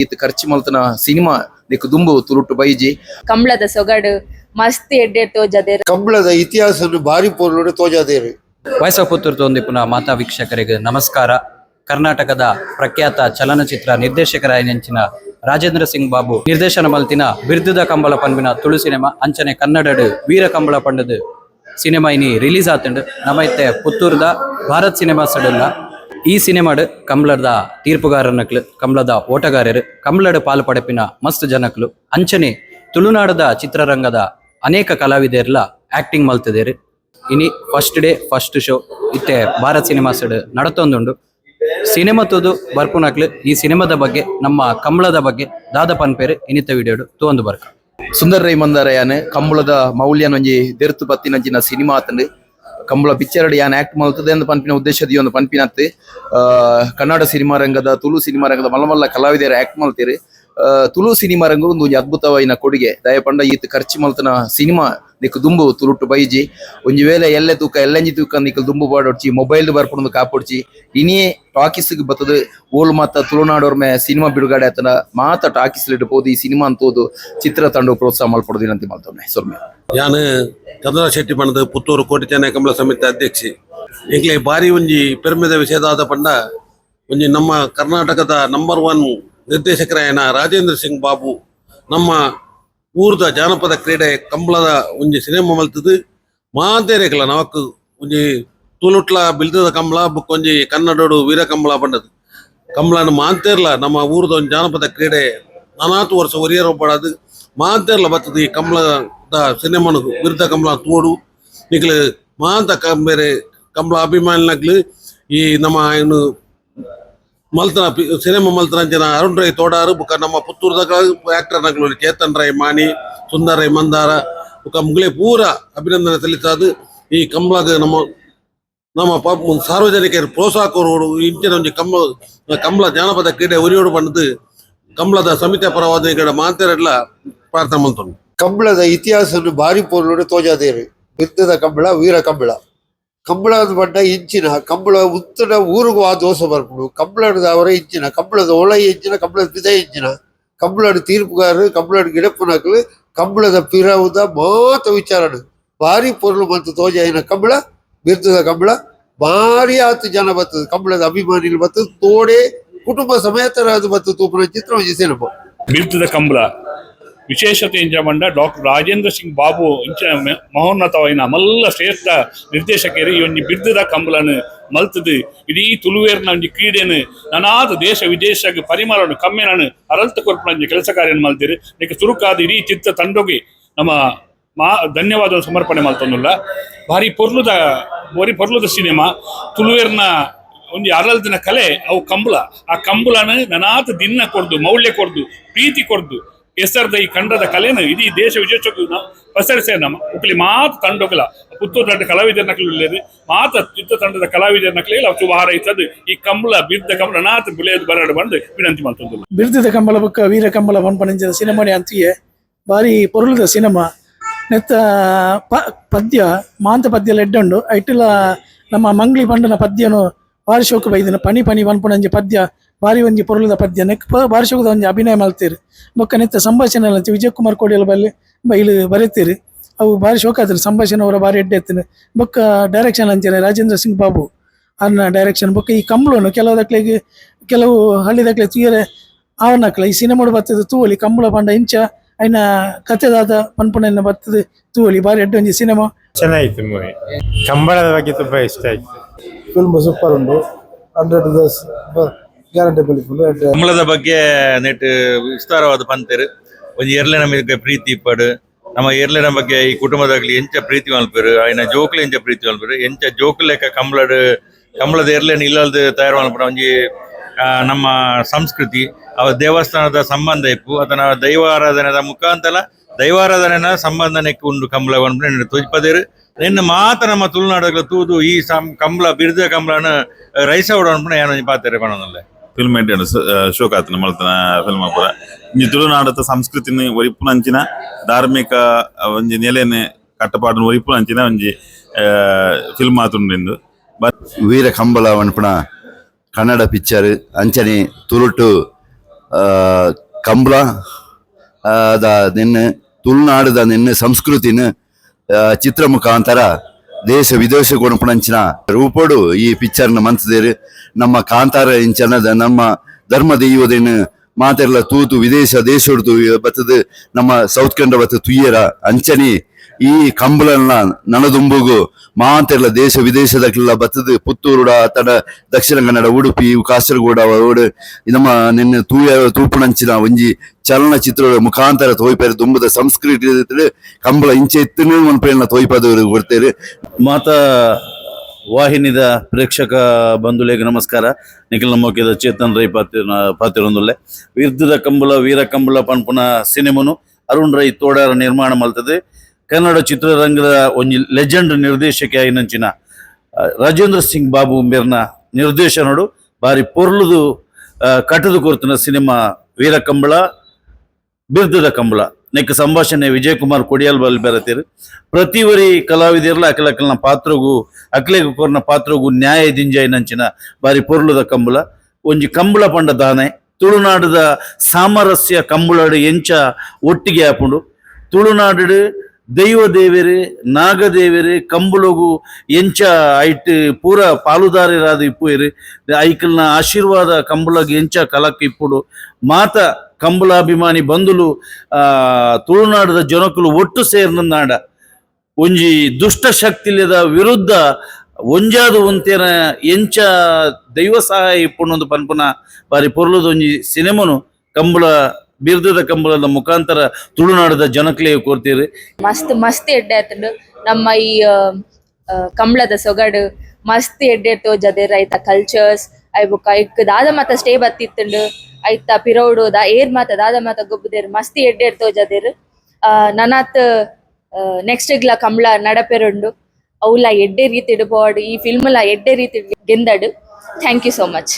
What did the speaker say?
ಇತ್ತು ಖರ್ಚು ಮಲ್ತನ cinema Nick ದುಂಬು ತುಳುಟು ಬೈಜಿ ಕಂಬಳದ ಸೊಗಡು ಮಸ್ತ್ ಎಡ್ಡೆ ತೋಜದೇರು ಕಂಬಳದ ಇತಿಹಾಸ ಬಾರಿ ಪೂರ್ಣ ತೋಜದೇರು. ವಯಸ್ಸ ಪುತ್ತೂರು ತೊಂದಿಪುನ ಮಾತಾ ವೀಕ್ಷಕರಿಗೆ ನಮಸ್ಕಾರ. ಕರ್ನಾಟಕದ ಪ್ರಖ್ಯಾತ ಚಲನಚಿತ್ರ ನಿರ್ದೇಶಕರಾಯನೆಂಚಿನ ರಾಜೇಂದ್ರ ಸಿಂಗ್ ಬಾಬು ನಿರ್ದೇಶನ ಮಲ್ತಿನ ಬಿರ್ದುದ ಕಂಬಳ ಪನ್ಪಿನ ತುಳು ಸಿನಿಮಾ ಅಂಚನೆ ಕನ್ನಡಡು ವೀರ ಕಂಬಳ ಪಂಡದು ಸಿನಿಮಾ ಇನಿ ರಿಲೀಸ್ ಆತುಂಡು. ನಮೈತೆ ಪುತ್ತೂರ್ದ ಭಾರತ್ ಸಿನಿಮಾ ಸಡುಲ್ಲ ಈ ಸಿನಿಮಾಡು ಕಂಬಳದ ತೀರ್ಪುಗಾರನಕ್ಲು ಕಂಬಳದ ಓಟಗಾರರು ಕಂಬಳಡು ಪಾಲು ಪಡೆಪಿನ ಮಸ್ತ್ ಜನಕ್ಲು ಅಂಚನೆ ತುಳುನಾಡದ ಚಿತ್ರರಂಗದ ಅನೇಕ ಕಲಾವಿದರ್ಲ ಆಕ್ಟಿಂಗ್ ಮಲ್ತಿದ್ದೇರು. ಇನಿ ಫಸ್ಟ್ ಡೇ ಫಸ್ಟ್ ಶೋ ಇತ್ತೆ ಭಾರತ್ ಸಿನಿಮಾ ಸಡ್ ನಡತೊಂದುಂಡು. ಸಿನಿಮಾ ತೂದು ಬರ್ಪುನಕ್ಲು ಈ ಸಿನಿಮಾದ ಬಗ್ಗೆ ನಮ್ಮ ಕಂಬಳದ ಬಗ್ಗೆ ದಾದ ಪನ್ಪೇರು ಇನಿತ ವಿಡಿಯೋಡು ತೂಂದು ಬರ್ಕ. ಸುಂದರ ರೈ ಮಂದಾರಯಾನ್ ಕಂಬಳದ ಮೌಲ್ಯನ ಒಂಜಿ ದೆರ್ತು ಬತ್ತಿನಂಚಿನ ಸಿನಿಮಾ ಆತಂಡು ಕಂಬಳ ಪಿಕ್ಚರ್ ಯಾನ್ ಆಕ್ಟ್ ಮಲ್ತದೆ ಅಂತ ಪನ್ಪಿನ ಉದ್ದೇಶದ ಒಂದು ಪನ್ಪಿನತ್ತು ಕನ್ನಡ ಸಿನಿಮಾ ರಂಗದ ತುಳು ಸಿನಿಮಾ ರಂಗದ ಮಲ್ಲ ಕಲಾವಿದರ ಆಕ್ಟ್ ಮಲ್ತೀರಿ. ತುಳು ಸಿನಿಮಾ ರಂಗ ಒಂದು ಅದ್ಭುತವಾಯಿನ ಕೊಡುಗೆ ದಯಪಂಡ ಈತ್ ಖರ್ಚು ಮಲ್ತನ ಸಿನಿಮಾ ನಿಕ್ ದುಂಬು ತುಳುಟು ಬೈಜಿ ಒಂಜಿ ವೇಳೆ ಎಲ್ಲೆ ತೂಕ ಎಲ್ಲಂಜಿ ತೂಕ ನಿಕ್ ದುಂಬು ಪಾಡೊಡ್ಚಿ ಮೊಬೈಲ್ ಬರ್ಪುಂಡು ಕಾಪೊಡ್ಚಿ ಇನಿಯೇ ಟಾಕೀಸ್ಗೆ ಬತ್ತದ ಓಲ್ ಮಾತ ತುಳುನಾಡೋರ್ ಮೇ ಸಿನಿಮಾ ಬಿಡುಗಡೆ ಆತನ ಮಾತ ಟಾಕೀಸ್ ಲಿಟ್ಟು ಪೋದು ಈ ಸಿನಿಮಾ ಅಂತೋದು ಚಿತ್ರ ತಂಡ ಪ್ರೋತ್ಸಾಹ ಮಲ್ಪಡೋದಿನಂತೆ ಮಲ್ತೊಮ್ಮೆ ಸೊಮ್ಮೆ ಯಾನು ಚಂದ್ರ ಶೆಟ್ಟಿ ಪಂಡದ ಪುತ್ತೂರು ಕೋಟಿ ಚೆನ್ನೈ ಕಂಬಳ ಸಮಿತಿ ಅಧ್ಯಕ್ಷಿ. ಈಗಲೇ ಬಾರಿ ಒಂಜಿ ಪೆರ್ಮೆದ ವಿಷಯದಾದ ಪಂಡ ಒಂಜಿ ನಮ್ಮ ಕರ್ನಾಟಕದ ನಂಬರ್ 1 ನಿರ್ದೇಶಕರಾಯನ ರಾಜೇಂದ್ರ ಸಿಂಗ್ ಬಾಬು ನಮ್ಮ ಊರ್ದ ಜಾನಪದ ಕ್ರೀಡೆ ಕಂಬಳದ ಒಂಜಿ ಸಿನಿಮಾ ಮಲ್ತದು ಮಾತೇರೇಕಲ ನವಕ್ ಒಂಜಿ ತುಳುಟ್ಲ ಬಿಲ್ದದ ಕಂಬಳ ಬುಕ್ ಒಂಜಿ ಕನ್ನಡೋಡು ವೀರ ಕಂಬಳ ಪಂಡದು ಕಂಬಳನ ಮಾಂತೇರ್ಲ ನಮ್ಮ ಊರ್ದ ಒಂದು ಜಾನಪದ ಕ್ರೀಡೆ 40 ವರ್ಷ ಒರಿಯರ್ ಒಬ್ಬಡದು ಮಾಂತೇರ್ಲ ಬರ್ತದೆ. ಈ ಕಂಬಳದ ಸಿನಿಮಾನು ವಿರುದ್ಧ ಕಂಬಳ ತೋಡು ನಿಕ್ಲು ಮಾಂತ ಬೇರೆ ಕಂಬಳ ಅಭಿಮಾನಿನಕ್ಲು ಈ ನಮ್ಮ ಇನ್ನು ಮಲ್ತನ ಸಿನಿಮಾ ಮಲ್ತನ ಜನ ಅರುಣ್ ರೈ ತೋಡಾರು ಬುಕ್ಕ ನಮ್ಮ ಪುತ್ತೂರ್ದಾಗ ಆಕ್ಟರ್ ನಕ್ಲು ಚೇತನ್ ರೈ ಮಾಣಿ ಸುಂದರ್ ರೈ ಮಂದಾರ ಬುಕ್ಕ ಮುಗ್ಲೆ ಪೂರ ಅಭಿನಂದನೆ ಸಲ್ಲಿಸಾದು ಈ ಕಂಬಳದ ನಮ್ಮ ಸಾರ್ವಜನಿಕರು ಪ್ರೋತ್ಸಾಹ ಕೊರೋಡು ಇಂಚಿನ ಒಂಜಿ ಕಂಬಳ ಜಾನಪದ ಕ್ರೀಡೆ ಒರಿಯೋಡು ಬಂದು ಕಂಬಳದ ಸಮಿತಿಯ ಪರವಾದ ಕಡೆ ಮಾತೆರೆಲ್ಲ ಪ್ರಾರ್ಥನೆ ಮಾಡ್ತಾರೆ. ಕಂಬಳದ ಇತಿಹಾಸ ಬಾರಿ ಪೂರ್ಣ ತೋಜದೇರು. ಬಿದ್ದದ ಕಂಬಳ ವೀರ ಕಂಬಳ ಕಂಬಳದ ಬಣ್ಣ ಇಂಚಿನ ಕಂಬಳ ಉತ್ತನ ಊರಿಗೂ ಆ ದೋಷ ಬರ್ಪುಡು ಕಂಬಳದ ಅವರ ಇಂಚಿನ ಕಂಬಳದ ಒಳ ಇಂಚಿನ ಕಂಬಳದ ಪಿದ ಇಂಚಿನ ಕಂಬಳದ ತೀರ್ಪುಗಾರರು ಕಂಬಳದ ಗಿಡಪ್ಪನಕ್ಲು ಕಂಬಳದ ಪಿರವುದ ಮಾತ ವಿಚಾರಣ ಭಾರಿ ಪೊರ್ಲು ಮತ್ತು ತೋಜಾಯಿನ ಕಂಬಳ ಬಿರ್ತದ ಕಂಬಳ ಭಾರಿ ಆತು ಜನ ಬರ್ತದೆ. ಕಂಬಳದ ಅಭಿಮಾನಿಗಳು ಬರ್ತದೆ ತೋಡೆ ಕುಟುಂಬ ಸಮೇತರಾದ ಬರ್ತದೆ ತೂಪನ ಚಿತ್ರ ಒಂದು ಸಿನಿಮಾ ಬಿರ್ತದ ಕಂಬಳ ವಿಶೇಷತೆ ಇಂಚಮಂಡ ಡಾಕ್ಟರ್ ರಾಜೇಂದ್ರ ಸಿಂಗ್ ಬಾಬು ಇಂಚ ಮಹೋನ್ನತವಾಯಿನ ಮಲ್ಲ ಶ್ರೇಷ್ಠ ನಿರ್ದೇಶಕರು ಈ ಒಂಜಿ ಬಿರ್ದದ ಕಂಬಳನು ಮಲ್ತದು ಇಡೀ ತುಳುವೇರ್ನ ಒಂಜಿ ಕ್ರೀಡೆನು ನಾನಾದ ದೇಶ ವಿದೇಶಕ್ಕೆ ಪರಿಮಳನು ಕಮ್ಮೆನನು ಅರಳ್ತ ಕೊರ್ಪುನ ಕೆಲಸ ಕಾರ್ಯ ಮಲ್ತಿರು ಇದಕ್ಕೆ ಚುರುಕಾದ ಇಡೀ ಚಿತ್ರ ತಂಡೋಗಿ ನಮ್ಮ ಧನ್ಯವಾದ ಸಮರ್ಪಣೆ ಮಲ್ತೊಂದುಲ್ಲ. ಭಾರಿ ಪೊರ್ಲುದ ಸಿನಿಮಾ ತುಳುವೇರ್ನ ಒಂಜಿ ಅರಳ್ದಿನ ಕಲೆ ಅವು ಕಂಬಳ ಆ ಕಂಬಳನು ನಾನಾದ ದಿನ ಕೊಡ್ದು ಮೌಲ್ಯ ಕೊಡ್ದು ಪ್ರೀತಿ ಕೊಡ್ದು ಹೆಸರದ ಈ ಕಂಡದ ಕಲೆನು ಇಡೀ ದೇಶ ವಿದೇಶಕ್ಕೂ ಪಸರಿಸೇ ನಮ್ಮ ಉಕ್ಲಿ ಮಾತು ತಂಡೋಗಲ ಪುತ್ತೂರು ಕಲಾವಿದರ ನಕಲು ಮಾತ ಚಿತ್ರ ತಂಡದ ಕಲಾವಿದರ ನಕಲಿ ಶುಭ ಹಾರೈಸದು ಈ ಕಂಬಳ ಬಿರ್ದ ಕಂಬಳ ನಾತ್ ಬಿಳಿಯದು ಬರಡು ಬಂದು ವಿನಂತಿ ಮಾಡ್ತಂದು. ಬಿರ್ದದ ಕಂಬಳ ಬುಕ್ಕ ವೀರ ಕಂಬಳ ಪಂಪನಿಂಚಿನ ಸಿನಿಮಾನೆ ಅಂತಿಯೇ ಬಾರಿ ಪೊರುಳದ ಸಿನಿಮಾ ನೆತ್ತ ಪದ್ಯ ಮಾಂತ ಪದ್ಯ ಎಡ್ಡುಂಡು ಐಟಿಲ ನಮ್ಮ ಮಂಗ್ಲಿ ಪಂಡನ ಪದ್ಯನು ಬಾರಿ ಶೋಕ ಬೈದಿನ ಪನಿ ಪನಿ ಪನ್ಪುನಂಜಿ ಪದ್ಯ ಬಾರಿ ಒಂಜಿ ಪೊರುಳದ ಪದ್ಯ ನೆಕ್ ಬಾರಿ ಶೋಕದ ಒಂಜಿ ಅಭಿನಯ ಮಲ್ತೀರಿ ಬೊಕ್ಕ ನೆತ್ತ ಸಂಭಾಷಣೆ ಅಂಚೆ ವಿಜಯ್ ಕುಮಾರ್ ಕೋಡಿಯಲ್ ಬೈಲು ಬರೀತೀರಿ ಅವು ಬಾರಿ ಶೋಕ ಆತರು ಸಂಭಾಷಣೆ ಅವರ ಬಾರಿ ಎಡ್ಡೆ ಎತ್ತಿನ ಬೊಕ್ಕ ಡೈರೆಕ್ಷನ್ ಅಂಚನೆ ರಾಜೇಂದ್ರ ಸಿಂಗ್ ಬಾಬು ಅನ್ನ ಡೈರೆಕ್ಷನ್ ಬೊಕ್ಕ ಈ ಕಂಬಳನು ಕೆಲವು ಹಳ್ಳಿದಕ್ಲೆ ತೂಯರೆ ಅವನಕ್ಲ ಈ ಸಿನಿಮಾಡು ಬರ್ತದೆ ತೂವಲಿ ಕಂಬಳ ಪಂಡ ಇಂಚ ಐನ ಕಥೆದಾದ ಪನ್ಪುಣ ಬರ್ತದೆ ತೂವಲಿ ಬಾರಿ ಎಡ್ಡೆ ಒಂಜಿ ಸಿನಿಮಾ ಚೆನ್ನಾಗಿತ್ತು. ಮೂವಿ ಕಂಬಳದ ಬಗ್ಗೆ ತುಂಬಾ ಇಷ್ಟ ಆಯ್ತು. ಫಿಲ್ಮ್ ಸೂಪರ್ ಉಂಟು 100% ಗ್ಯಾರಂಟಿ ಫಿಲ್ಮ್. ಕಂಬಳದ ಬಗ್ಗೆ ನೆಟ್ ವಿಸ್ತಾರವಾದ ಪಂತೇರು ಒಂಜಿ ಎರ್ಲೆನ ಮೇಲೆ ಪ್ರೀತಿ ಇಪ್ಪಡು ನಮ್ಮ ಎರ್ಲೆನ ಬಗ್ಗೆ ಈ ಕುಟುಂಬದಾಗ್ಲಿ ಎಂಚ ಪ್ರೀತಿ ಮಲ್ಪೇರು ಆಯ್ನ ಜೋಕ್ಲೆ ಎಂಚ ಪ್ರೀತಿ ಮಲ್ಪೇರು ಎಂಚ ಜೋಕ್ ಲೆಕ್ಕ ಕಂಬಳದ ಎರ್ಲೆನ ಇಲ್ಲದ ತಯಾರು ಮಲ್ಪಡ ಒಂಜಿ ನಮ್ಮ ಸಂಸ್ಕೃತಿ ಅವ ದೇವಸ್ಥಾನದ ಸಂಬಂಧ ಇಪ್ಪು ಅದನ್ನ ದೈವಾರಾಧನೆದ ಮುಖಾಂತರ ದೈವಾರಾಧನೆನ ಸಂಬಂಧ ನೆಕ್ಕು ಉಂಡು ಕಂಬಳ ತೋಜ್ಪದೇರು ನಿನ್ನ ಮಾತ ನಮ್ಮ ತುಳುನಾಡಗಳ ತೂದು ಈ ಕಂಬಳ ಬಿರ್ದ ಕಂಬಳನ ರೈಸ ಉಡೋಣ ಏನೊಂದು ಪಾತ್ರೆ ಕಾಣೋನಲ್ಲ ಫಿಲ್ಮ್ ఏంటంటే ಶೋಕಾತನ ಮಲ್ತನ ಫಿಲ್ಮ್ ಪೂರ ಈ ತುಳುನಾಡದ ಸಂಸ್ಕೃತಿನ ಒರಿಪುನಂಚಿನ ಧಾರ್ಮಿಕ ಒಂಜಿ ನೆಲೆನೆ ಕಟ್ಟಪಾಡಿನ ಒರಿಪುನಂಚಿನ ಒಂಜಿ ಫಿಲ್ಮ್ ಆತುಂಡು. ವೀರ ಕಂಬಳ ಅನ್ಪುನ ಕನ್ನಡ ಪಿಕ್ಚರ್ ಅಂಚನೆ ತುಳುಟು ಕಂಬಳ ದ ನಿನ್ನೆ ತುಳುನಾಡದ ನಿನ್ನೆ ಸಂಸ್ಕೃತಿನ ಚಿತ್ರ ಮುಖಾಂತರ ದೇಶ ವಿದೇಶ ಕೊಣಪಣಂಚಿನ ರೂಪಡು ಈ ಪಿಕ್ಚರ್ನ ಮಂತದೇರು ನಮ್ಮ ಕಾಂತಾರ ಇಂಚನದ ನಮ್ಮ ಧರ್ಮ ದೈವದೇನು ಮಾತೆಲ್ಲ ತೂತು ವಿದೇಶ ದೇಶೋಡ್ತು ಬತ್ತದ ನಮ್ಮ ಸೌತ್ ಕಂಡ ಬತ್ತ ತುಯ್ಯರ ಅಂಚನಿ ಈ ಕಂಬಳನ್ನ ನನದುಂಬುಗು ಮಾತೆಲ್ಲ ದೇಶ ವಿದೇಶದಕ್ಕೆಲ್ಲ ಬತ್ತದ ಪುತ್ತೂರುಡ ತಡ ದಕ್ಷಿಣ ಕನ್ನಡ ಉಡುಪಿ ಕಾಸರಗೋಡ ಓಡು ನಮ್ಮ ನಿನ್ನೆ ತೂಪುಣಂಚಿನ ಒಂಜಿ ಚಲನಚಿತ್ರ ಮುಖಾಂತರ ತೋಯ್ಪೇರು ತುಂಬದ ಸಂಸ್ಕೃತಿ ಕಂಬಳ ಇಂಚೆ ಎತ್ತನೇ ಮನ್ಪೇನ ತೋಯ್ಪದವರು ಕೊಡ್ತೇವೆ ಮಾತಾ ವಾಹಿನಿದ ಪ್ರೇಕ್ಷಕ ಬಂಧುಗಳಿಗೆ ನಮಸ್ಕಾರ. ನಿಖಿಲ್ ನಮ್ಮೋಕ್ಯದ ಚೇತನ್ ರೈ ಪಾತಿರೊಂದುಲ್ಲೆ ವಿರುದ್ಧದ ಕಂಬಳ ವೀರ ಕಂಬಳ ಪನ್ಪುನ ಸಿನಿಮನು ಅರುಣ್ ರೈ ತೋಡಾರ ನಿರ್ಮಾಣ ಮಲ್ತದೆ. ಕನ್ನಡ ಚಿತ್ರರಂಗದ ಒಂಜಿ ಲೆಜೆಂಡ್ ನಿರ್ದೇಶಕ ಆಯ್ನಂಚಿನ ರಾಜೇಂದ್ರ ಸಿಂಗ್ ಬಾಬು ಮೇರ್ನ ನಿರ್ದೇಶನಡು ಬಾರಿ ಪೊರ್ಲುದು ಕಟ್ಟದು ಕೊರ್ತಿನ ಸಿನಿಮಾ ವೀರ ಕಂಬಳ ಬಿರುದದ ಕಂಬಳ. ನೆಕ್ ಸಂಭಾಷಣೆ ವಿಜಯ್ ಕುಮಾರ್ ಕೊಡಿಯಾಲ್ ಬಲ್ ಬೆರತೀರು. ಪ್ರತಿವರಿ ಕಲಾವಿದರ್ಲ ಅಕಲಕಲ್ನ ಪಾತ್ರಗೂ ಅಕ್ಲೆಗು ಕೊರ್ನ ಪಾತ್ರಗೂ ನ್ಯಾಯ ದಿಂಜಾಯ್ನಂಚಿನ ಬಾರಿ ಪೊರ್ಲುದ ಕಂಬಳ. ಒಂಜಿ ಕಂಬಳ ಪಂಡ ದಾನೆ ತುಳುನಾಡದ ಸಾಮರಸ್ಯ ಕಂಬಳಡು ಎಂಚ ಒಟ್ಟಿಗೆ ಆಪುಂಡು. ತುಳುನಾಡು ದೈವ ದೇವೇರು ನಾಗದೇವೇರು ಕಂಬಳಗು ಎಂಚ ಐಟ್ ಪೂರ ಪಾಲುದಾರರಾದ ಇಪ್ಪುವೇರು ಐಕಲ್ನ ಆಶೀರ್ವಾದ ಕಂಬಳಗೆ ಎಂಚ ಕಲಕ್ ಇಪ್ಪುಡು ಮಾತ ಕಂಬಳಾಭಿಮಾನಿ ಬಂಧುಲು ತುಳುನಾಡದ ಜನಕುಲು ಒಟ್ಟು ಸೇರ್ನಾಡ ಒಂಜಿ ದುಷ್ಟ ಶಕ್ತಿಲದ ವಿರುದ್ಧ ಒಂಜಾದು ಒಂತೇನ ಎಂಚ ದೈವ ಸಹಾಯ ಇಪ್ಪುಂಡು ಪನ್ಪುನ ಬಾರಿ ಪೊರ್ಲುದ ಒಂಜಿ ಸಿನಿಮನು ಕಂಬಳ ಬಿರುದದ ಕಂಬಳದ ಮುಖಾಂತರ ತುಳುನಾಡದ ಜನಕ್ಲೆಗೆ ಕೋರ್ತೀರಿ. ಮಸ್ತ್ ಮಸ್ತ್ ಎಡ್ಡೆ ಆತಂಡು ನಮ್ಮ ಈ ಕಂಬಳದ ಸೊಗಡು ಮಸ್ತ್ ಎಡ್ಡೆ ತೋಜದೇರ್ ಐತ ಕಲ್ಚರ್ಸ್ ಐ ಬುಕ್ಕ ಇಕ್ ದಾದ ಮಾತ ಸ್ಟೇ ಬತ್ತಿತ್ತಂಡು ಐತ ಪಿರೌಡು ಏರ್ ಮಾತ ದಾದ ಮಾತ ಗೊಬ್ಬುದೇರ್ ಮಸ್ತ್ ಎಡ್ಡೆ ತೋಜದೇರ್. ನನಾತ್ ನೆಕ್ಸ್ಟ್ ಇಗ್ಲ ಕಂಬಳ ನಡಪೆರುಂಡು ಅವುಲ ಎಡ್ಡೆ ರೀತಿ ಇಡ್ಬೋಡು ಈ ಫಿಲ್ಮ್ಲ ಎಡ್ಡೆ ರೀತಿ ಗೆಂದಡು. Thank you so much.